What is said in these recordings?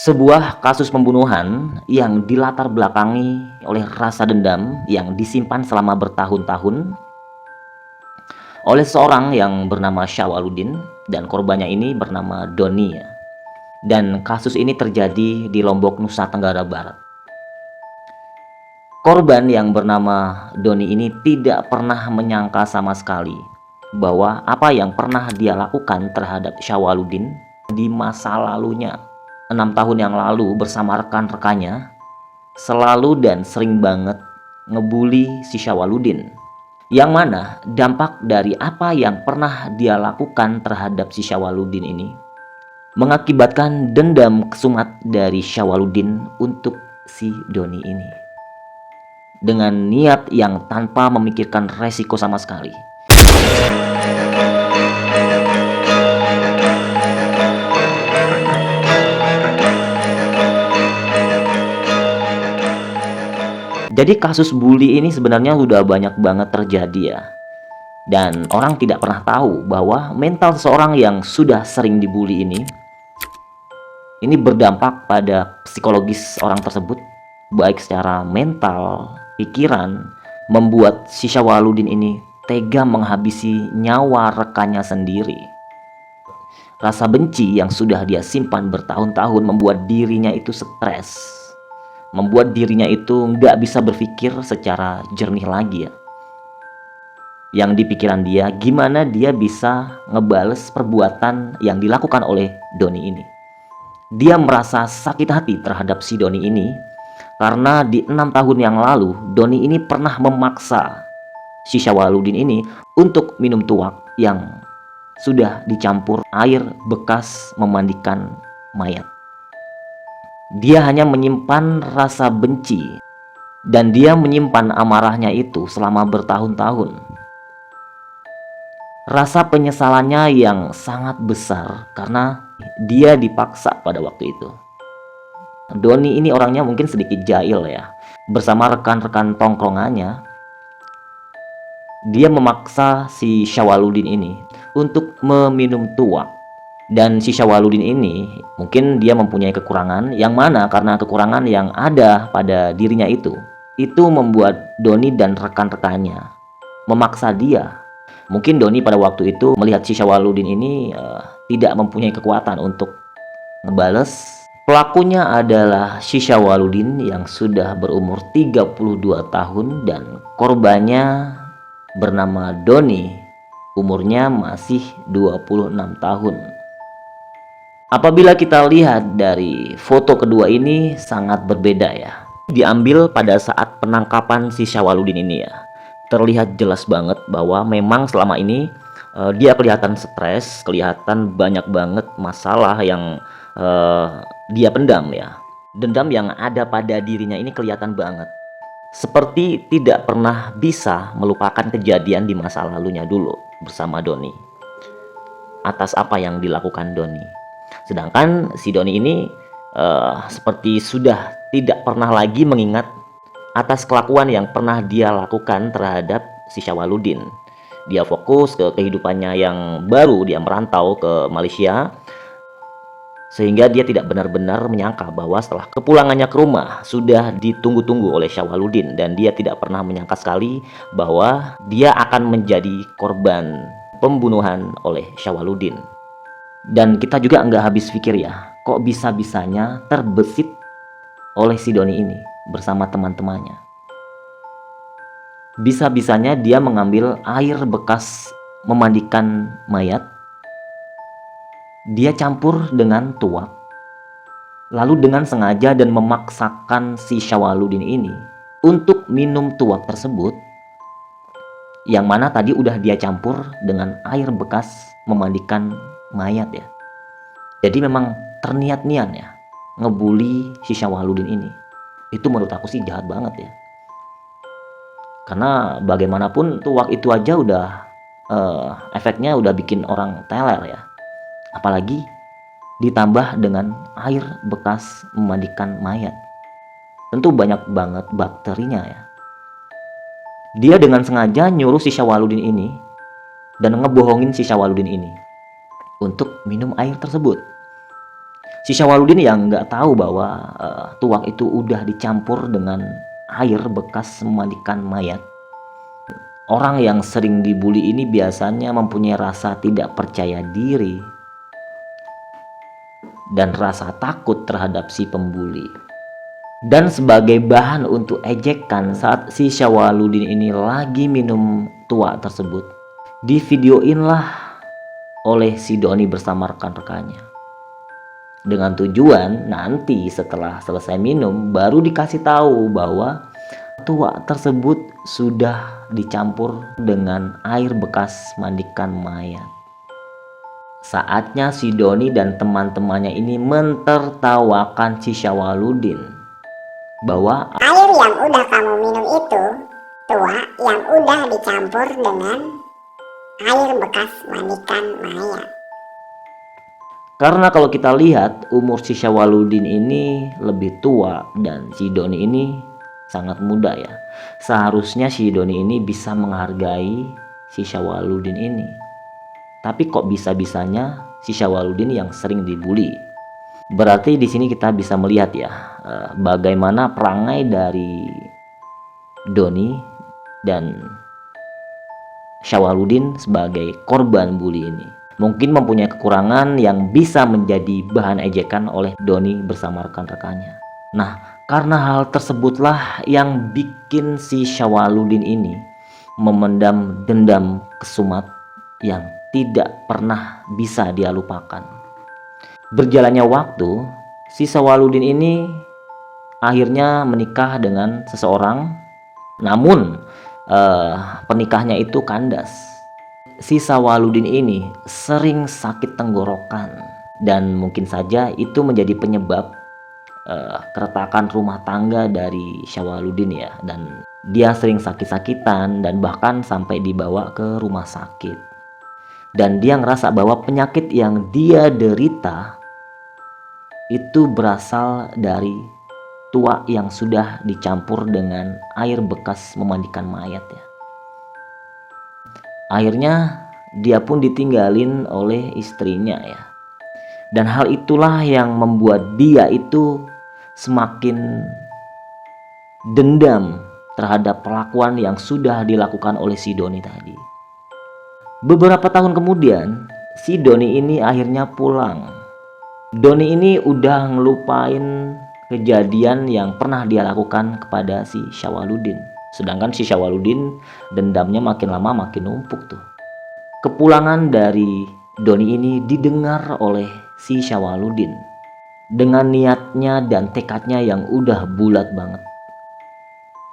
Sebuah kasus pembunuhan yang dilatar belakangi oleh rasa dendam yang disimpan selama bertahun-tahun oleh seorang yang bernama Syawaludin, dan korbannya ini bernama Doni ya. Dan kasus ini terjadi di Lombok, Nusa Tenggara Barat. Korban yang bernama Doni ini tidak pernah menyangka sama sekali bahwa apa yang pernah dia lakukan terhadap Syawaludin di masa lalunya, 6 tahun yang lalu bersama rekan-rekannya, selalu dan sering banget ngebully si Syawaludin. Yang mana dampak dari apa yang pernah dia lakukan terhadap si Syawaludin ini mengakibatkan dendam kesumat dari Syawaludin untuk si Doni ini, dengan niat yang tanpa memikirkan resiko sama sekali. Jadi kasus bully ini sebenarnya udah banyak banget terjadi ya. Dan orang tidak pernah tahu bahwa mental seseorang yang sudah sering dibully ini berdampak pada psikologis orang tersebut, baik secara mental, pikiran, membuat si Syawaludin ini tega menghabisi nyawa rekannya sendiri. Rasa benci yang sudah dia simpan bertahun-tahun membuat dirinya itu stres, membuat dirinya itu nggak bisa berpikir secara jernih lagi ya. Yang di pikiran dia, gimana dia bisa ngebales perbuatan yang dilakukan oleh Doni ini. Dia merasa sakit hati terhadap si Doni ini karena di 6 tahun yang lalu Doni ini pernah memaksa si Syawaludin ini untuk minum tuak yang sudah dicampur air bekas memandikan mayat. Dia hanya menyimpan rasa benci dan dia menyimpan amarahnya itu selama bertahun-tahun. Rasa penyesalannya yang sangat besar karena dia dipaksa pada waktu itu. Doni ini orangnya mungkin sedikit jahil ya. Bersama rekan-rekan tongkrongannya, dia memaksa si Syawaludin ini untuk meminum tuak. Dan si Syawaludin ini mungkin dia mempunyai kekurangan, yang mana karena kekurangan yang ada pada dirinya itu membuat Doni dan rekan-rekannya memaksa dia. Mungkin Doni pada waktu itu melihat si Syawaludin ini tidak mempunyai kekuatan untuk ngebales. Pelakunya adalah si Syawaludin yang sudah berumur 32 tahun dan korbannya bernama Doni, umurnya masih 26 tahun. Apabila kita lihat dari foto kedua ini sangat berbeda ya. Diambil pada saat penangkapan si Syawaludin ini ya. Terlihat jelas banget bahwa memang selama ini dia kelihatan stres, kelihatan banyak banget masalah yang dia pendam ya. Dendam yang ada pada dirinya ini kelihatan banget. Seperti tidak pernah bisa melupakan kejadian di masa lalunya dulu bersama Doni, atas apa yang dilakukan Doni. Sedangkan si Doni ini seperti sudah tidak pernah lagi mengingat atas kelakuan yang pernah dia lakukan terhadap si Syawaludin. Dia fokus ke kehidupannya yang baru, dia merantau ke Malaysia, sehingga dia tidak benar-benar menyangka bahwa setelah kepulangannya ke rumah sudah ditunggu-tunggu oleh Syawaludin, dan dia tidak pernah menyangka sekali bahwa dia akan menjadi korban pembunuhan oleh Syawaludin. Dan kita juga nggak habis pikir ya, kok bisa-bisanya terbesit oleh si Doni ini bersama teman-temannya. Bisa-bisanya dia mengambil air bekas memandikan mayat, dia campur dengan tuak, lalu dengan sengaja dan memaksakan si Syawaludin ini untuk minum tuak tersebut, yang mana tadi udah dia campur dengan air bekas memandikan mayat ya. Jadi memang terniat-niat ya ngebully si Syawaludin ini. Itu menurut aku sih jahat banget ya. Karena bagaimanapun tuak itu aja udah efeknya udah bikin orang teler ya. Apalagi ditambah dengan air bekas memandikan mayat. Tentu banyak banget bakterinya ya. Dia dengan sengaja nyuruh si Syawaludin ini dan ngebohongin si Syawaludin ini untuk minum air tersebut. Si Syawaludin yang nggak tahu bahwa tuak itu udah dicampur dengan air bekas memandikan mayat. Orang yang sering dibully ini biasanya mempunyai rasa tidak percaya diri dan rasa takut terhadap si pembuli. Dan sebagai bahan untuk ejekan saat si Syawaludin ini lagi minum tuak tersebut, divideoinlah oleh si Doni bersama rekan-rekannya. Dengan tujuan nanti setelah selesai minum baru dikasih tahu bahwa tuak tersebut sudah dicampur dengan air bekas mandikan mayat. Saatnya si Doni dan teman-temannya ini mentertawakan si Syawaludin bahwa air yang udah kamu minum itu tuak yang udah dicampur dengan air bekas mandikan mayat. karena kalau kita lihat umur si Syawaludin ini lebih tua dan si Doni ini sangat muda ya. Seharusnya si Doni ini bisa menghargai si Syawaludin ini. Tapi kok bisa-bisanya si Syawaludin yang sering dibully. Berarti di sini kita bisa melihat ya bagaimana perangai dari Doni dan Syawaludin sebagai korban bully ini. Mungkin mempunyai kekurangan yang bisa menjadi bahan ejekan oleh Doni bersama rekan-rekannya. Nah, karena hal tersebutlah yang bikin si Syawaludin ini memendam dendam kesumat yang tidak pernah bisa dia lupakan. Berjalannya waktu, si Syawaludin ini akhirnya menikah dengan seseorang, namun pernikahannya itu kandas. Si Syawaludin ini sering sakit tenggorokan dan mungkin saja itu menjadi penyebab keretakan rumah tangga dari Syawaludin ya, dan dia sering sakit-sakitan dan bahkan sampai dibawa ke rumah sakit. Dan dia ngerasa bahwa penyakit yang dia derita itu berasal dari tuak yang sudah dicampur dengan air bekas memandikan mayat ya. Akhirnya dia pun ditinggalin oleh istrinya ya. Dan hal itulah yang membuat dia itu semakin dendam terhadap perlakuan yang sudah dilakukan oleh si Doni tadi. Beberapa tahun kemudian, si Doni ini akhirnya pulang. Doni ini udah ngelupain kejadian yang pernah dia lakukan kepada si Syawaludin. Sedangkan si Syawaludin dendamnya makin lama makin numpuk tuh. Kepulangan dari Doni ini didengar oleh si Syawaludin dengan niatnya dan tekadnya yang udah bulat banget.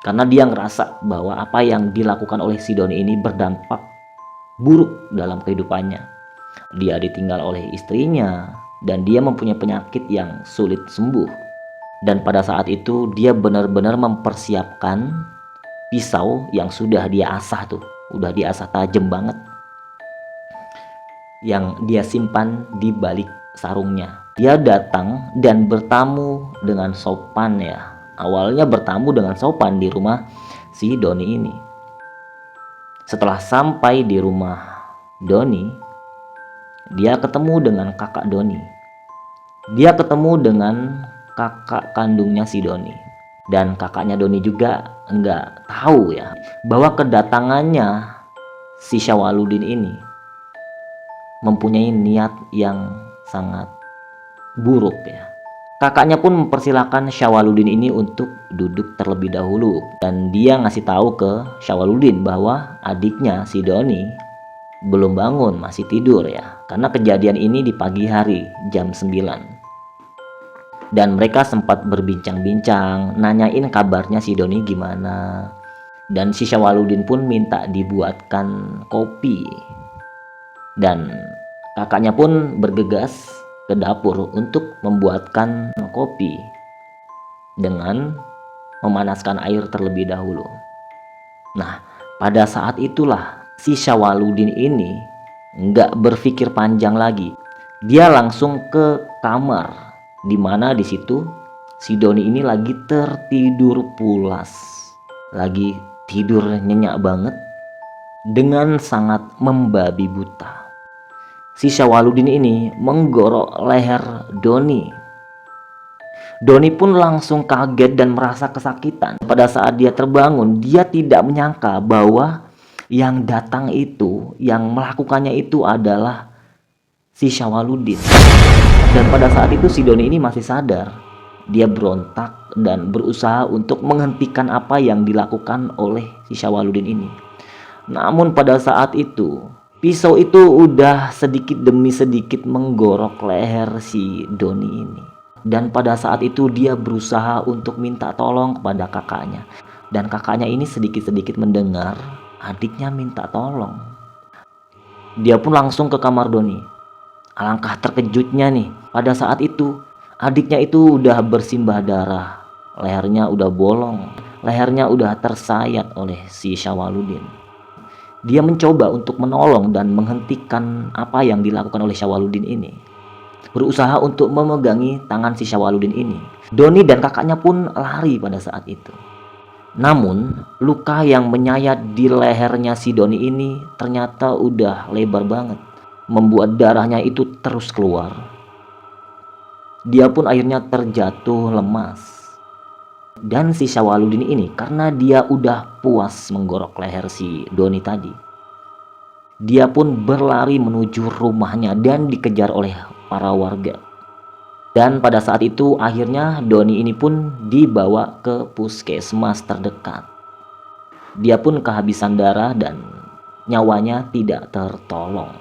Karena dia ngerasa bahwa apa yang dilakukan oleh si Doni ini berdampak buruk dalam kehidupannya. Dia ditinggal oleh istrinya dan dia mempunyai penyakit yang sulit sembuh. Dan pada saat itu dia benar-benar mempersiapkan pisau yang sudah dia asah tuh, udah diasah tajam banget, yang dia simpan di balik sarungnya. Dia datang dan bertamu dengan sopan ya. Awalnya bertamu dengan sopan di rumah si Doni ini. Setelah sampai di rumah Doni, dia ketemu dengan kakak Doni. Dia ketemu dengan kakak kandungnya si Doni. Dan kakaknya Doni juga nggak tahu ya bahwa kedatangannya si Syawaludin ini mempunyai niat yang sangat buruk ya. Kakaknya pun mempersilahkan Syawaludin ini untuk duduk terlebih dahulu. Dan dia ngasih tahu ke Syawaludin bahwa adiknya si Doni belum bangun, masih tidur ya. Karena kejadian ini di pagi hari jam 9. Dan mereka sempat berbincang-bincang, nanyain kabarnya si Doni gimana. Dan si Syawaludin pun minta dibuatkan kopi. Dan kakaknya pun bergegas ke dapur untuk membuatkan kopi dengan memanaskan air terlebih dahulu. Nah, pada saat itulah si Syawaludin ini nggak berpikir panjang lagi. Dia langsung ke kamar, di mana di situ si Doni ini lagi tertidur pulas, lagi tidur nyenyak banget dengan sangat membabi buta. Si Syawaludin ini menggorok leher Doni Doni pun langsung kaget dan merasa kesakitan. Pada saat dia terbangun, dia tidak menyangka bahwa yang datang itu, yang melakukannya itu adalah si Syawaludin. Dan pada saat itu si Doni ini masih sadar. Dia berontak dan berusaha untuk menghentikan apa yang dilakukan oleh si Syawaludin ini. Namun pada saat itu, pisau itu udah sedikit demi sedikit menggorok leher si Doni ini. Dan pada saat itu dia berusaha untuk minta tolong kepada kakaknya. Dan kakaknya ini sedikit-sedikit mendengar adiknya minta tolong. Dia pun langsung ke kamar Doni. Alangkah terkejutnya nih, pada saat itu adiknya itu udah bersimbah darah. Lehernya udah bolong, lehernya udah tersayat oleh si Syawaludin. Dia mencoba untuk menolong dan menghentikan apa yang dilakukan oleh Syawaludin ini. Berusaha untuk memegangi tangan si Syawaludin ini. Doni dan kakaknya pun lari pada saat itu. Namun, luka yang menyayat di lehernya si Doni ini ternyata udah lebar banget, membuat darahnya itu terus keluar. Dia pun akhirnya terjatuh lemas. Dan si Syawaludin ini, karena dia udah puas menggorok leher si Doni tadi, dia pun berlari menuju rumahnya dan dikejar oleh para warga. Dan pada saat itu akhirnya Doni ini pun dibawa ke puskesmas terdekat. Dia pun kehabisan darah dan nyawanya tidak tertolong.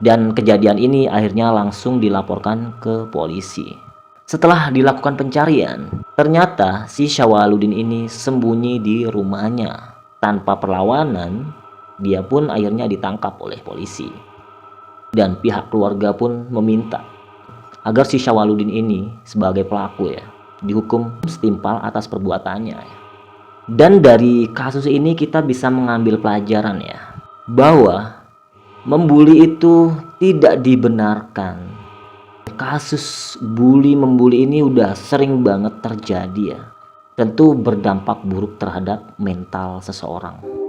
Dan kejadian ini akhirnya langsung dilaporkan ke polisi. Setelah dilakukan pencarian, ternyata si Syawaludin ini sembunyi di rumahnya. Tanpa perlawanan, dia pun akhirnya ditangkap oleh polisi. Dan pihak keluarga pun meminta agar si Syawaludin ini sebagai pelaku ya dihukum setimpal atas perbuatannya ya. Dan dari kasus ini kita bisa mengambil pelajaran ya, bahwa membuli itu tidak dibenarkan. Kasus bully membuli ini udah sering banget terjadi ya. Tentu berdampak buruk terhadap mental seseorang.